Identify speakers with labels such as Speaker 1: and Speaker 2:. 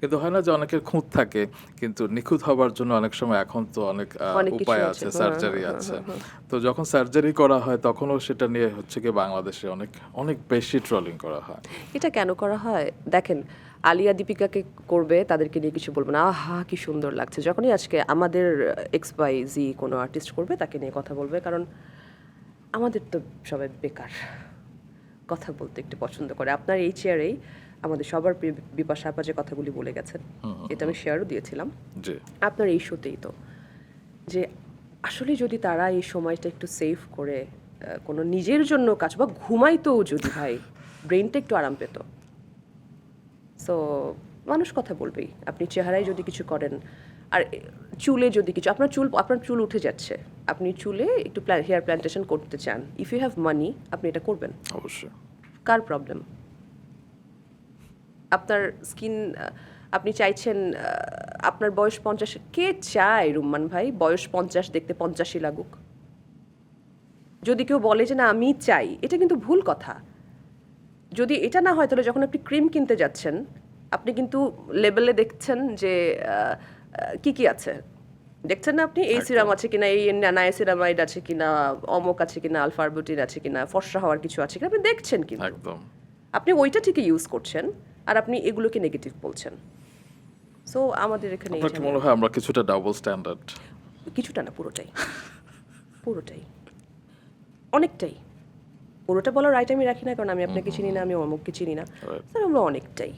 Speaker 1: কিন্তু হয় না যে অনেকের খুঁত থাকে, কিন্তু নিখুঁত হবার জন্য অনেক সময় এখন তো অনেক
Speaker 2: অনেক কিছু
Speaker 1: উপায়
Speaker 2: আছে।
Speaker 1: আছে, সার্জারি আছে। তো যখন সার্জারি করা হয় তখনও সেটা নিয়ে হচ্ছে কি বাংলাদেশে অনেক অনেক বেশি ট্রলিং করা হয়।
Speaker 2: এটা কেন করা হয় দেখেন, আলিয়া দীপিকাকে করবে তাদেরকে নিয়ে কিছু বলবো না, আহা কি সুন্দর লাগছে। যখনই আজকে আমাদের এক্স ওয়াই জি কোনো আর্টিস্ট করবে তাকে নিয়ে কথা বলবে, কারণ আমাদের তো সবাই বেকার, কথা বলতে একটু পছন্দ করে। আপনার এই চেয়ারেই আমাদের সবার প্রিয় বিপাশা আপা যে কথাগুলি বলে গেছেন, এটা আমি শেয়ারও দিয়েছিলাম
Speaker 1: জি,
Speaker 2: আপনার এই শোতেই, তো যে আসলে যদি তারা এই সময়টা একটু সেভ করে কোনো নিজের জন্য কাজ বা ঘুমাইতো যদি ভাই, ব্রেনটা একটু আরাম পেত। সো মানুষ কথা বলবেই, আপনি চেহারায় যদি কিছু করেন, আর চুলে যদি কিছু, আপনার চুল উঠে যাচ্ছে, আপনি চুলে একটু হেয়ার প্ল্যান্টেশন করতে চান, ইফ ইউ হ্যাভ মানি আপনি এটা করবেন,
Speaker 1: অবশ্যই।
Speaker 2: কার প্রবলেম? আপনার স্কিন, আপনি চাইছেন আপনার বয়স 50, কে চায় রুম্মান ভাই বয়স 50 দেখতে 85 লাগুক? যদি কেউ বলে যে না আমি চাই, এটা কিন্তু ভুল কথা। যদি এটা না হয় তাহলে যখন আপনি ক্রিম কিনতে যাচ্ছেন, আপনি কিন্তু লেবেলে দেখছেন যে কি কি আছে, দেখছেন না আপনি, এই সিরাম
Speaker 1: একদম।
Speaker 2: আছে কিনা, এই নায়াসিনামাইড আছে কিনা, অমক আছে কিনা, আলফারবুটিন আছে কিনা, ফর্সা হওয়ার কিছু আছে কিনা, আপনি দেখছেন কিন্তু।
Speaker 1: একদম।
Speaker 2: আপনি ওইটা ঠিকই ইউজ করছেন, আর আপনি এগুলোকে নেগেটিভ বলছেন। সো আমাদের এখানে এই
Speaker 1: আপনার কি মনে
Speaker 2: ঝামেলা।
Speaker 1: হয় আমরা কিছুটা ডাবল স্ট্যান্ডার্ড?
Speaker 2: কিছুটা না, পুরোটাই, পুরোটাই, অনেকটাই। পুরোটা বলার রাইট আমি রাখি না, কারণ আমি আপনাকে চিনি না, আমি অমুককে চিনি না,
Speaker 1: রাইট।
Speaker 2: স্যার আমরা অনেকটাই